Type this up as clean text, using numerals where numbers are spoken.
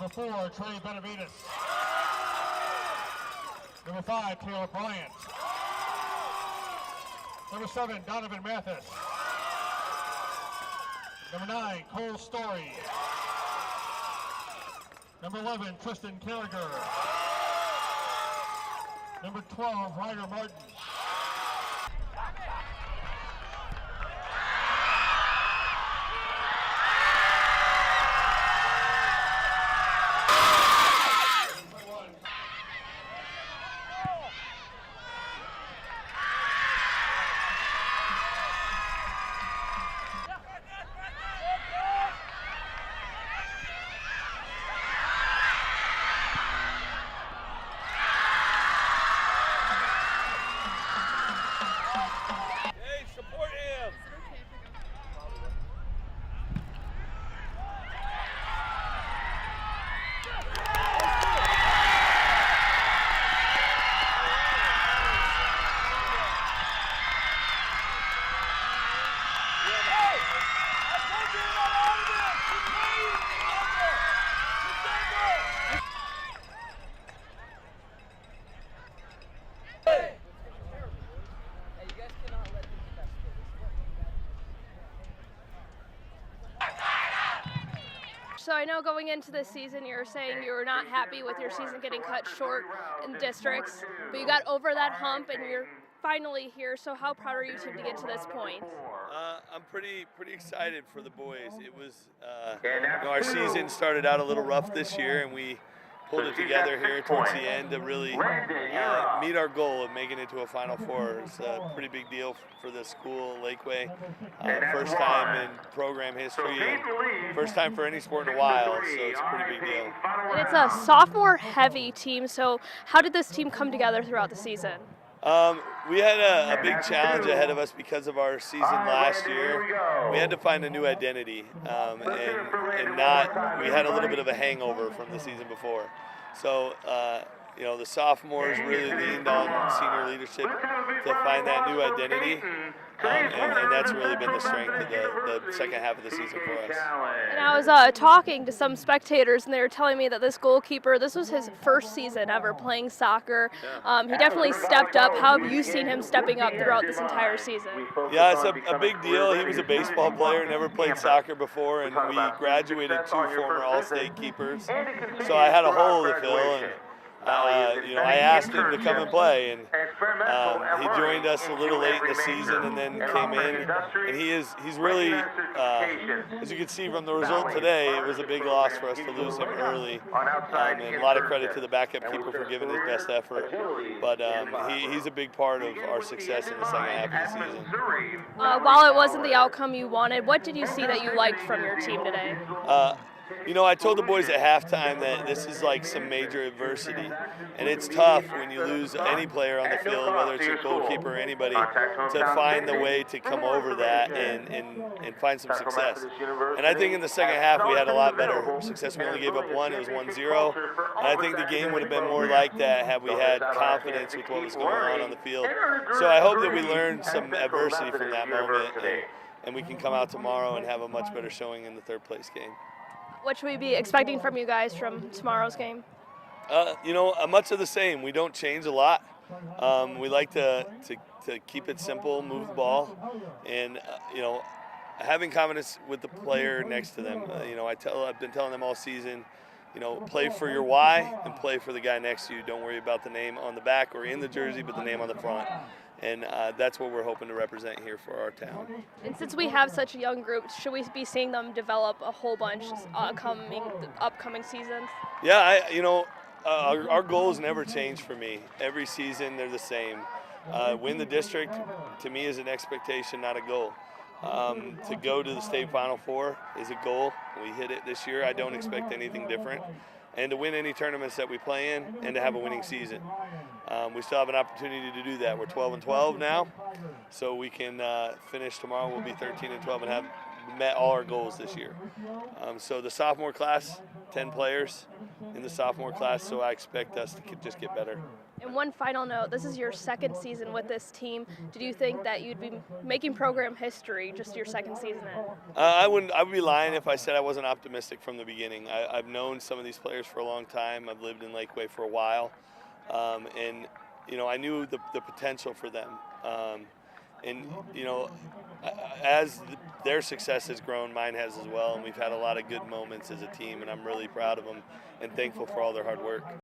Number 4, Trey Benavides. Number 5, Taylor Bryant. Number 7, Donovan Mathis. Number 9, Cole Story. Number 11, Tristan Carragher. Number 12, Ryder Martin. So I know going into this season you were saying you were not happy with your season getting cut short in districts, but you got over that hump and you're finally here. So how proud are you to get to this point? I'm pretty excited for the boys. It was, our season started out a little rough this year, and we pulled it together here towards the end to really meet our goal of making it to a Final Four. It's a pretty big deal for the school, Laquey. First time in program history, and first time for any sport in a while, so it's a pretty big deal. And it's a sophomore-heavy team, so how did this team come together throughout the season? We had a big challenge ahead of us because of our season last year. We had to find a new identity, and not, we had a little bit of a hangover from the season before. So, the sophomores really leaned on senior leadership to find that new identity, and that's really been the strength of the second half of the season for us. And I was talking to some spectators, and they were telling me that this goalkeeper, this was his first season ever playing soccer. He definitely stepped up. How have you seen him stepping up throughout this entire season? Yeah, it's a big deal. He was a baseball player, never played soccer before, and we graduated 2 former All-State keepers. So I had a hole to fill, and I asked him to come and play, and he joined us a little late in the season and then came in, and he's really, as you can see from the result today, it was a big loss for us to lose him early, and a lot of credit to the backup keeper for giving his best effort, but he's a big part of our success in the second half of the season. While it wasn't the outcome you wanted, what did you see that you liked from your team today? I told the boys at halftime that this is like some major adversity, and it's tough when you lose any player on the field, whether it's your goalkeeper or anybody, to find the way to come over that and find some success. And I think in the second half we had a lot better success. We only gave up 1, it was 1-0, and I think the game would have been more like that had we had confidence with what was going on the field. So I hope that we learned some adversity from that moment, and we can come out tomorrow and have a much better showing in the third place game. What should we be expecting from you guys from tomorrow's game? Much of the same. We don't change a lot. We like to keep it simple, move the ball, and having confidence with the player next to them. I've been telling them all season, play for your why and play for the guy next to you. Don't worry about the name on the back or in the jersey, but the name on the front. And that's what we're hoping to represent here for our town. And since we have such a young group, should we be seeing them develop a whole bunch upcoming seasons? Yeah, our goals never change for me. Every season they're the same. Win the district, to me, is an expectation, not a goal. To go to the state Final Four is a goal. We hit it this year. I don't expect anything different. And to win any tournaments that we play in and to have a winning season. We still have an opportunity to do that. We're 12-12 now, so we can finish tomorrow. We'll be 13-12 and have met all our goals this year. So the sophomore class, 10 players in the sophomore class, so I expect us to just get better. And one final note, this is your second season with this team. Did you think that you'd be making program history just your second season in? I would be lying if I said I wasn't optimistic from the beginning. I've known some of these players for a long time. I've lived in Laquey for a while, and I knew the potential for them. And as their success has grown, mine has as well, and we've had a lot of good moments as a team, and I'm really proud of them and thankful for all their hard work.